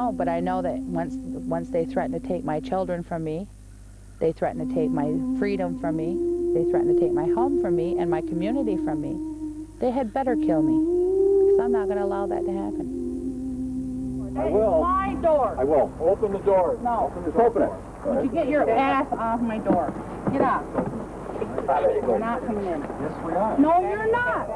know, but I know that once they threaten to take my children from me, they threaten to take my freedom from me, they threaten to take my home from me and my community from me, they had better kill me, because I'm not going to allow that to happen. I will. My door. I will. Open the door. No. Open it. Would you get your ass off my door? Get out. You're not coming in. Yes, we are. No, you're not.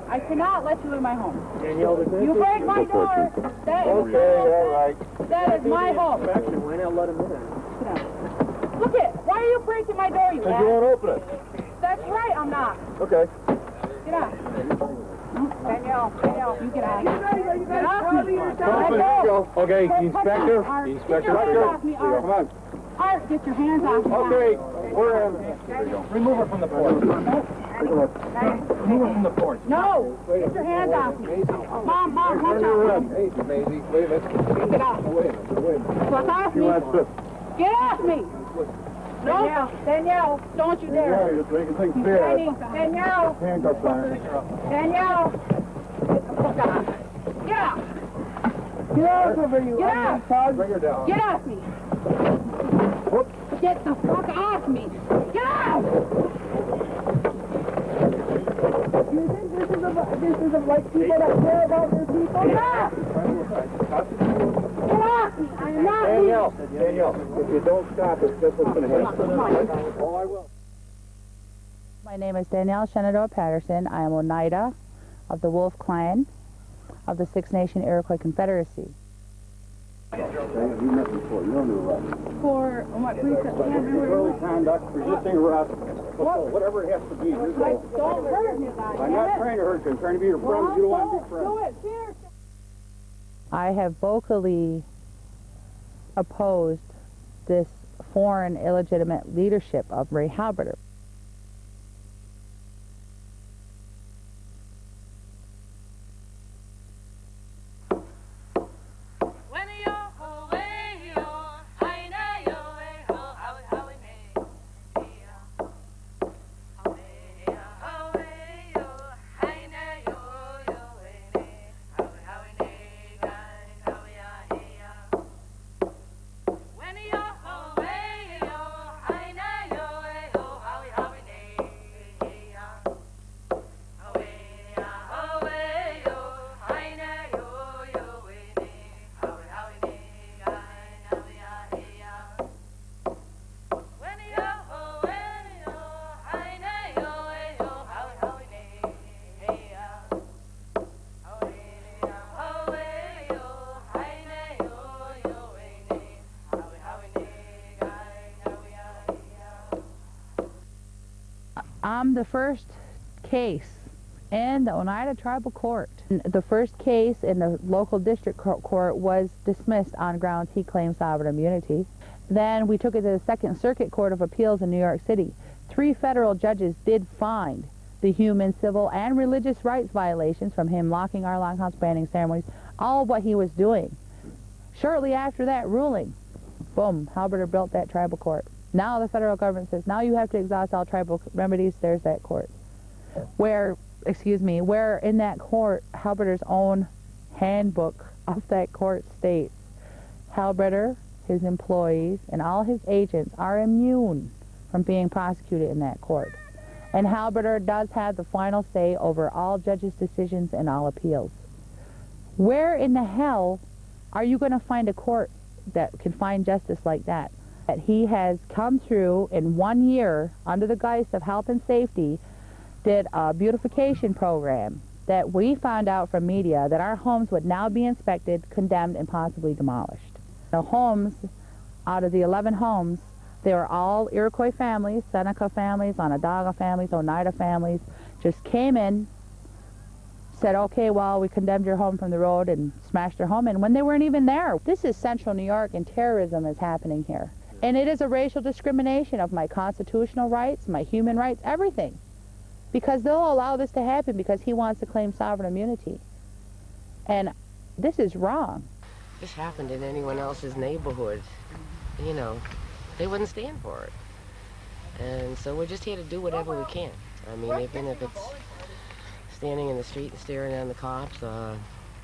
I cannot let you in my home. You break my door. That is all right. That is my home. Actually, why not let him in? Get out. Look it. Why are you breaking my door, you Because you won't ass? open it. That's right, I'm not. Okay. Get out. Danielle, you get out. Get off me. Okay, Inspector. Art, Inspector. get your hands off me, Art. Come on. Art, get your hands off me. Okay, we're in. Remove her from the porch. Remove her from the porch. No, get your hands off me. Mom, watch out. Hey, Maisie, wait a minute. Get off. Wait a minute. Fuck off me. Get off me. No, Danielle, don't you Yeah, dare. you're making things He's bad. fighting. Danielle, Handcuffs on her. Danielle, get the fuck out. Get out. Get out of here, you Get out. Bring her down. Get off me. Get the fuck off me. Get out. You think this is like people that care about their people? Get out. Get off me. I am not Danielle, if you don't stop it, guess what's going to happen? Oh, I will. My name is Joanne Shanendoah Patterson. I am Oneida of the Wolf Clan of the Six Nation Iroquois Confederacy. You met before, you don't know what. For what reason? Disorderly conduct, resisting arrest, whatever it has to be. Don't hurt me, guys. I'm not trying to hurt you, I'm trying to be your friend. You don't want to be friends. Do it, seriously. I have vocally opposed this foreign illegitimate leadership of Ray Halberter. I'm the first case in the Oneida Tribal Court. The first case in the local district court was dismissed on grounds he claimed sovereign immunity. Then we took it to the Second Circuit Court of Appeals in New York City. 3 federal judges did find the human, civil, and religious rights violations from him locking our longhouse, banning ceremonies, all of what he was doing. Shortly after that ruling, boom, Halberter built that tribal court. Now the federal government says, now you have to exhaust all tribal remedies, there's that court. Where in that court, Halberter's own handbook of that court states, Halberter, his employees, and all his agents are immune from being prosecuted in that court. And Halberter does have the final say over all judges' decisions and all appeals. Where in the hell are you going to find a court that can find justice like that? That he has come through in 1 year under the guise of health and safety, did a beautification program that we found out from media that our homes would now be inspected, condemned, and possibly demolished. The homes, out of the 11 homes, they were all Iroquois families, Seneca families, Onondaga families, Oneida families, just came in, said, okay, well, we condemned your home from the road and smashed their home in when they weren't even there. This is Central New York, and terrorism is happening here. And it is a racial discrimination of my constitutional rights, my human rights, everything. Because they'll allow this to happen because he wants to claim sovereign immunity. And this is wrong. This happened in anyone else's neighborhood, you know, they wouldn't stand for it. And so we're just here to do whatever we can. I mean, even if it's standing in the street and staring at the cops,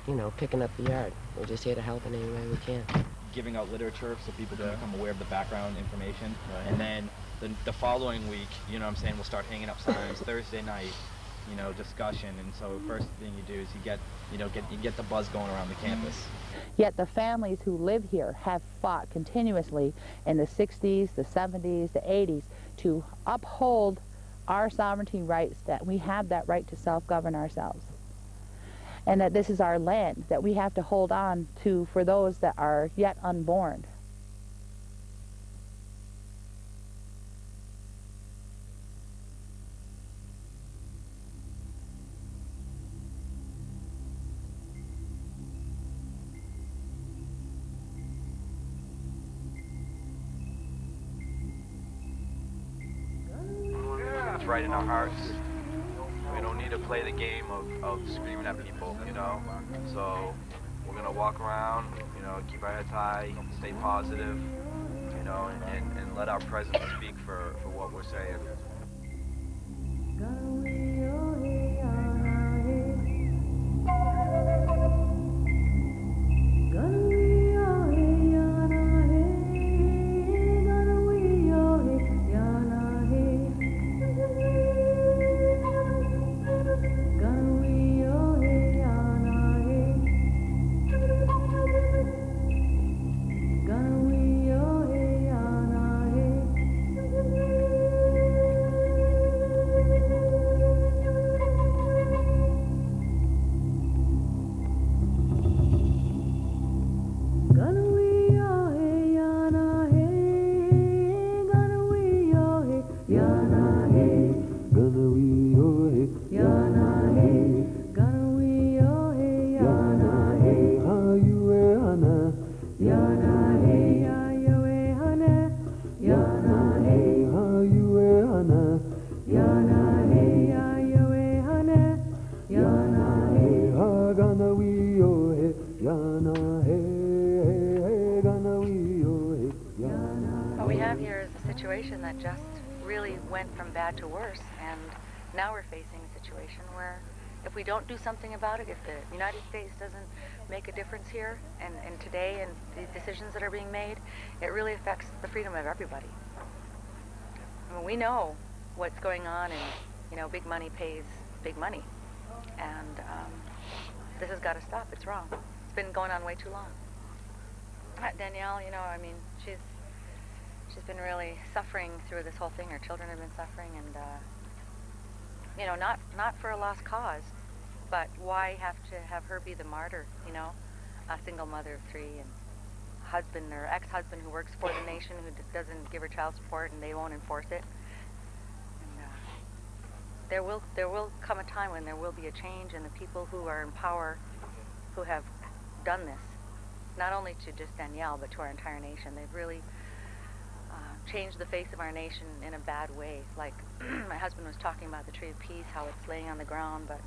you know, picking up the yard. We're just here to help in any way we can. Giving out literature so people can become aware of the background information. And then the following week, you know what I'm saying, we'll start hanging up signs. Thursday night, you know, discussion. And so first thing you do is you get the buzz going around the campus. Yet the families who live here have fought continuously in the 60s, the 70s, the 80s to uphold our sovereignty rights, that we have that right to self-govern ourselves. And that this is our land that we have to hold on to for those that are yet unborn. It's right in our hearts. We don't need to play the game of screaming at people, you know. So we're gonna walk around, you know, keep our heads high, stay positive, you know, and let our presence speak for what we're saying. What we have here is a situation that just really went from bad to worse, and now we're facing a situation where if we don't do something about it, if the United States doesn't make a difference here and today and the decisions that are being made, it really affects the freedom of everybody. I mean, we know what's going on, and you know, big money pays big money, and this has got to stop. It's wrong. It's been going on way too long. Danielle, you know, I mean, she's been really suffering through this whole thing. Her children have been suffering, and you know, not for a lost cause, but why have to have her be the martyr? You know, a single mother of 3, and husband or ex-husband who works for the nation who doesn't give her child support, and they won't enforce it. And there will come a time when there will be a change, and the people who are in power, who have done this, not only to just Danielle but to our entire nation, they've really changed the face of our nation in a bad way. Like my husband was talking about the Tree of Peace, how it's laying on the ground, but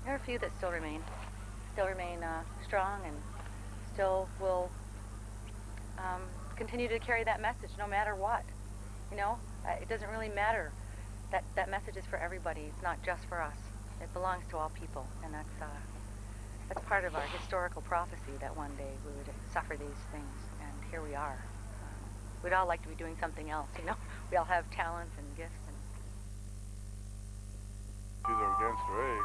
there are a few that still remain strong, and still will continue to carry that message no matter what. You know, it doesn't really matter. That message is for everybody. It's not just for us. It belongs to all people, and that's part of our historical prophecy that one day we would suffer these things, and here we are. We'd all like to be doing something else, you know? We all have talents and gifts. And these are against the rig.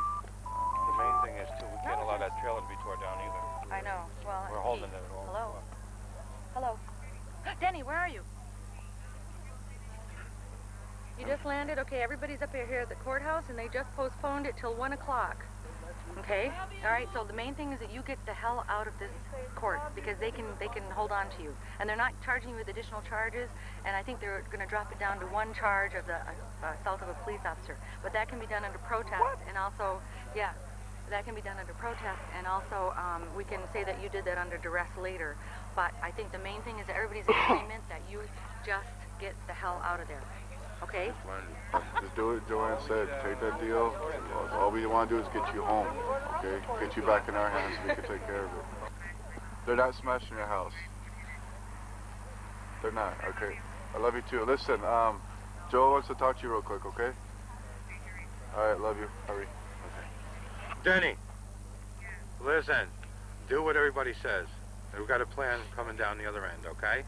The main thing is, too, we can't allow that trailer to be tore down either. I know. Well, we're holding it all. Hello? Hello? Denny, where are you? You just landed? Okay, everybody's up here at the courthouse, and they just postponed it till 1 o'clock. Okay? All right, so the main thing is that you get the hell out of this court, because they can hold on to you. And they're not charging you with additional charges, and I think they're going to drop it down to 1 charge of the assault of a police officer. But that can be done under protest, and also, yeah, that can be done under protest, and also we can say that you did that under duress later. But I think the main thing is that everybody's in agreement that you just get the hell out of there. Okay? Just do it, Joanne said. Take that deal. All we want to do is get you home, okay? Get you back in our hands so we can take care of it. They're not smashing your house. They're not, okay? I love you too. Listen, Joe wants to talk to you real quick, okay? All right, love you. Hurry. Okay. Denny, Listen, do what everybody says. We've got a plan coming down the other end, okay?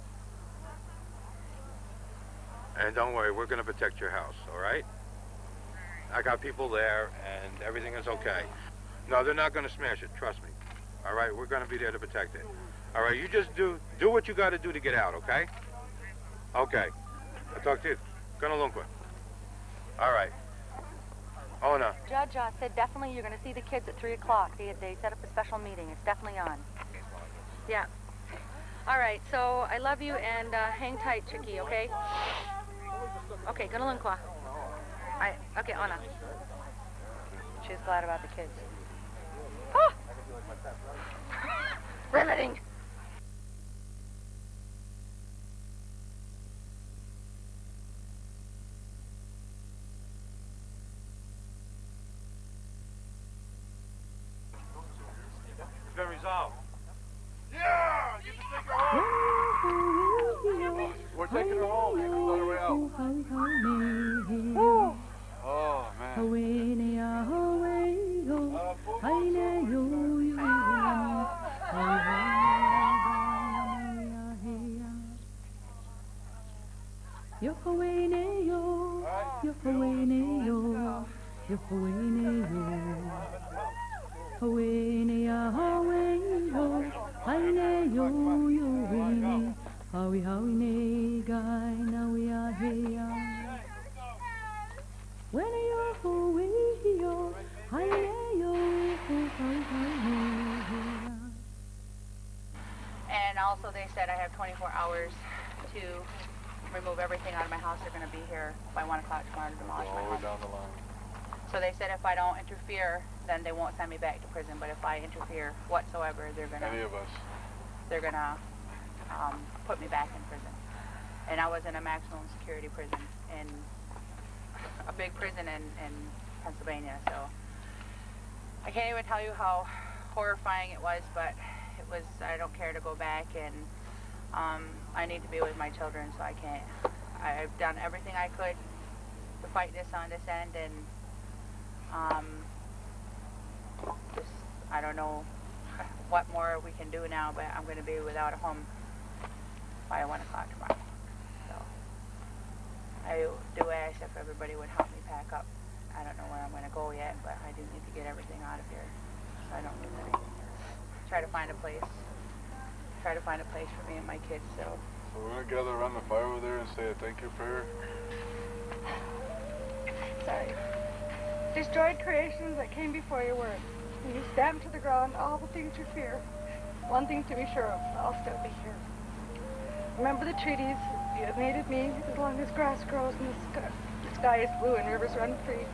And don't worry, we're going to protect your house, all right? I got people there, and everything is okay. No, they're not going to smash it, trust me. All right, we're going to be there to protect it. All right, you just do what you got to do to get out, okay? Okay. I'll talk to you. Ganalunqua. All right. Oh, no. Judge said definitely you're going to see the kids at 3 o'clock. They set up a special meeting. It's definitely on. Yeah. All right, so I love you, and hang tight, Chicky, okay? Okay, Ganalunqua. Okay, Anna. She's glad about the kids. Oh! Riveting! It's been resolved. Yeah! You can take her home! We're taking her home. She's on her way out. Oh, man. And also they said I have 24 hours to remove everything out of my house. They're going to be here by 1 o'clock tomorrow to demolish my house. Down the line. So they said if I don't interfere, then they won't send me back to prison. But if I interfere whatsoever, they're going Any of us. to put me back in prison. And I was in a maximum security prison, in a big prison in Pennsylvania. So I can't even tell you how horrifying it was, but it was. I don't care to go back, and I need to be with my children, so I can't. I've done everything I could to fight this on this end, and just, I don't know what more we can do now, but I'm going to be without a home by 1 o'clock tomorrow. So I do ask if everybody would help me pack up. I don't know where I'm going to go yet, but I do need to get everything out of here so I don't lose anything. Try to find a place for me and my kids. So we're going to gather around the fire over there and say a thank you prayer. Sorry. Destroyed creations that came before your word. And you stamped to the ground all the things you fear. One thing to be sure of, I'll still be here. Remember the treaties. You have needed me as long as grass grows and the sky is blue and rivers run free.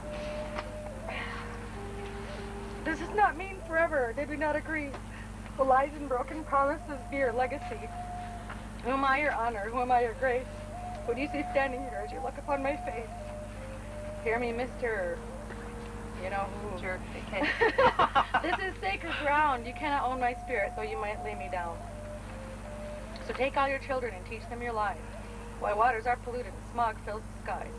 Does this not mean forever? Did we not agree? The lies and broken promises be your legacy. Who am I, your honor? Who am I, your grace? Who do you see standing here as you look upon my face? Hear me, Mr. You know who? Sure. This is sacred ground. You cannot own my spirit, though you might lay me down. So take all your children and teach them your lies. Why waters are polluted and smog fills the skies.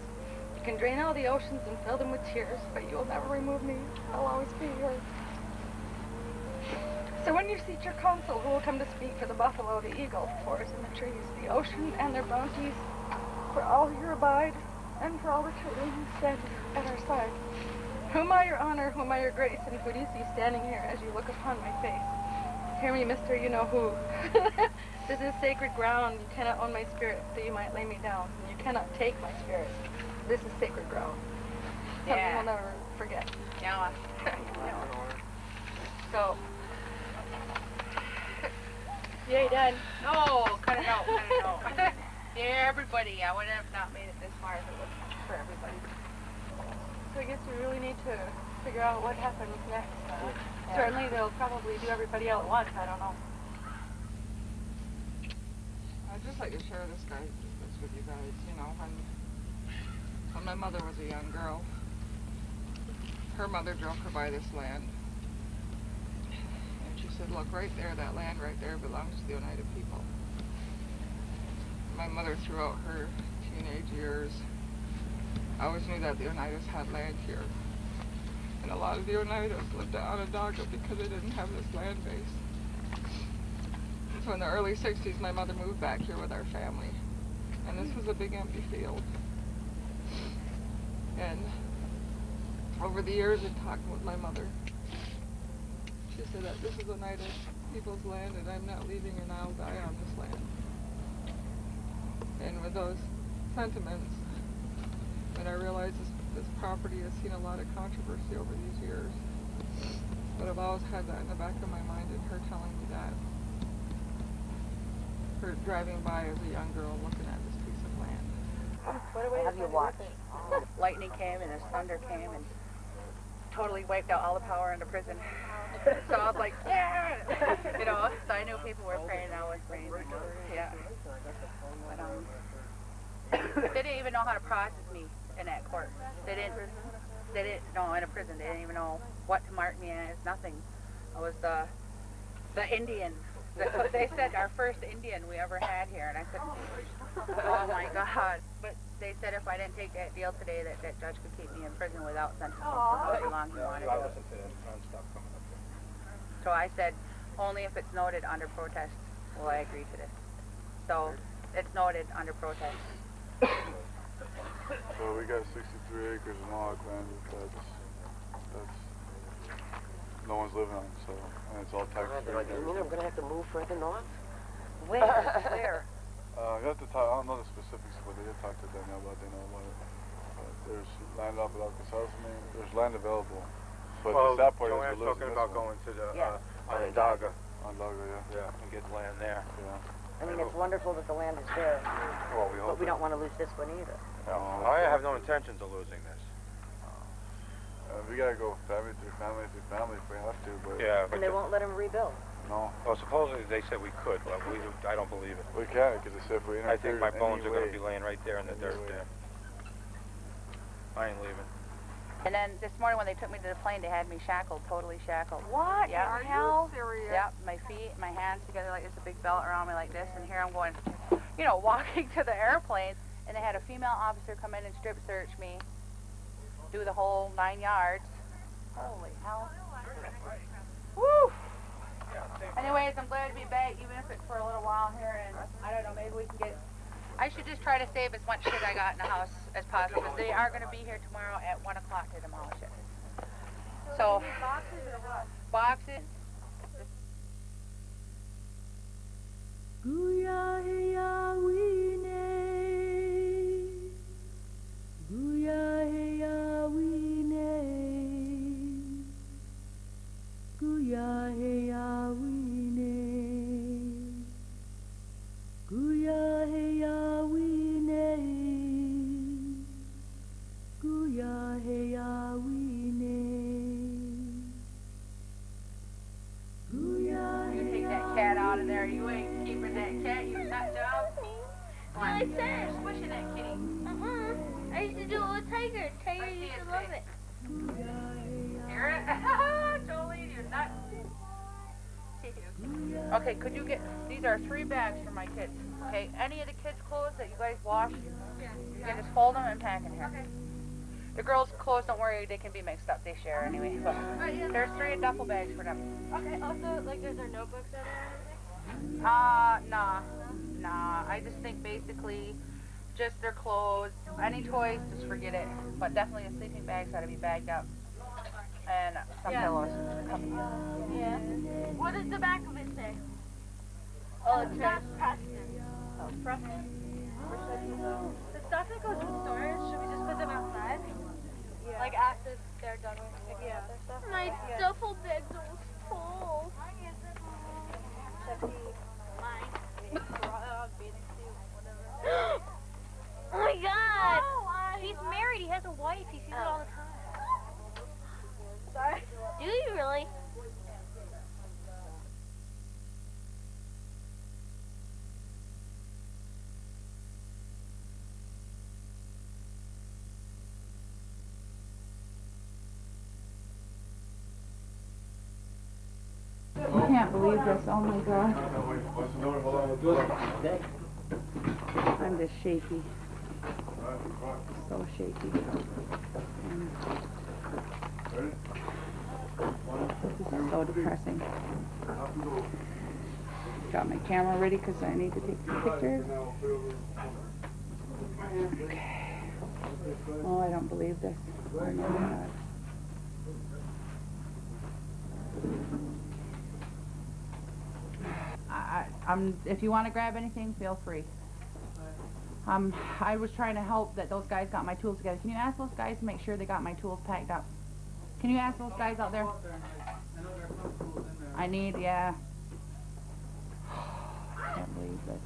You can drain all the oceans and fill them with tears, but you will never remove me. I'll always be here. So when you seek your counsel, who will come to speak for the buffalo, the eagle, the forest and the trees, the ocean and their bounties, for all who abide, and for all the children who stand at our side? Who am I, your honor? Who am I, your grace? And who do you see standing here as you look upon my face? Hear me, mister, you know who. This is sacred ground. You cannot own my spirit, so you might lay me down. You cannot take my spirit. This is sacred ground. Something we'll never forget. Yeah. So, yay, done. No, cut it out. Yeah, everybody. I would have not made it this far if it wasn't for everybody. So I guess we really need to figure out what happens next. Certainly they'll probably do everybody out at once. I don't know. I'd just like to share this with you guys. You know, when my mother was a young girl, her mother drove her by this land. And she said, look, right there, that land right there belongs to the Oneida people. My mother, throughout her teenage years, I always knew that the Oneidas had land here. And a lot of the Oneidas lived at Onondaga because they didn't have this land base. So in the early 60s, my mother moved back here with our family. And this was a big empty field. And over the years, in talking with my mother, she said that this is Oneida people's land and I'm not leaving and I'll die on this land. And with those sentiments, and I realize this property has seen a lot of controversy over these years, but I've always had that in the back of my mind, and her telling me that, her driving by as a young girl looking at this piece of land. Have you watched? Lightning came and the thunder came and totally wiped out all the power in the prison. So I was like, yeah! You know, so I knew people were praying, I was praying. Yeah. But they didn't even know how to process me in that court. They didn't know in a prison. They didn't even know what to mark me as. Nothing. I was the Indian. They said our first Indian we ever had here, and I said, oh my God. But they said if I didn't take that deal today, that judge could keep me in prison without sentencing for however long he wanted to. So I said, only if it's noted under protest will I agree to this. So it's noted under protest. So we got 63 acres of Mohawk land that's no one's living on, so, and it's all tax free. You mean I'm gonna have to move further north? Where? Where? You have to talk, I don't know the specifics, but they did talk to Danielle about it, they know about it. But there's land up at Alcazar's name, there's land available. But Well, the sad part is Joanne's we're losing talking this about one. going to the Onondaga, Onondaga, yeah. and get land there. Yeah. I mean, it's wonderful that the land is there, Well, we hope but we don't want to lose this one either. No, I have no intentions of losing this. We gotta go family through family through family if we have to, but... Yeah, but And they won't let them rebuild. No. Well, supposedly they said we could, but I don't believe it. We can't, because they said if we interfere I think my bones are going to any be way- laying right there in the dirt way. there. I ain't leaving. And then this morning when they took me to the plane, they had me shackled, totally shackled. What? Yeah. Are you serious? Yep, my feet, my hands together like this, a big belt around me like this, and here I'm going, you know, walking to the airplane, and they had a female officer come in and strip search me, do the whole 9 yards. Holy hell. Woo! Anyways, I'm glad to be back, even if it's for a little while here, and I don't know, maybe we can get... I should just try to save as much shit I got in the house as possible, because they are going to be here tomorrow at 1 o'clock to demolish it. So, boxes. You take that cat out of there. You ain't keeping that cat, you nut job. Come on. I said. Squishing that kitty. I used to do it with Tiger. Tiger used to love it. Hear it? Jolie, you're nuts. Okay, could you get, these are 3 bags for my kids. Okay, any of the kids' clothes that you guys wash, you can just fold them and pack in here. Okay. The girls' clothes, don't worry, they can be mixed up. They share anyway. But there's 3 duffel bags for them. Okay, also, like, is there notebooks in there? Nah. I just think basically just their clothes. Any toys, just forget it. But definitely the sleeping bags got to be bagged up. And some pillows. Yeah. What does the back of it say? Oh, it's Preston. Oh, Preston. The stuff that goes in storage, should we just put them outside? Yeah. Like after they're done with picking up their stuff? My duffel bag's almost full. Oh my God! He's married. He has a wife. He sees it all the time. Sorry. Do you really? I can't believe this. Oh my God. I'm just shaky. So shaky. This is so depressing. Got my camera ready because I need to take some pictures. Okay. Oh, I don't believe this. Oh my God. If you want to grab anything, feel free. I was trying to help that those guys got my tools together. Can you ask those guys to make sure they got my tools packed up? Can you ask those guys out there? I need, yeah. I can't believe this.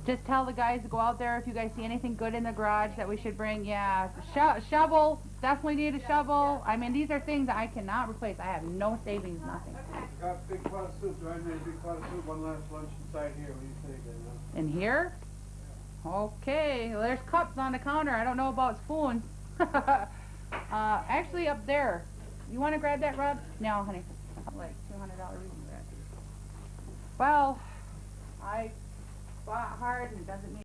Just tell the guys to go out there if you guys see anything good in the garage that we should bring. Yeah, shovel. Definitely need a shovel. I mean, these are things that I cannot replace. I have no savings, nothing. Got a big pot of soup. I made a big pot of soup on last lunch inside here. What do you think? In here? Okay. Well, there's cups on the counter. I don't know about spoons. Actually, up there. You want to grab that, Rob? No, honey. Like $200. Well, I fought hard and it doesn't mean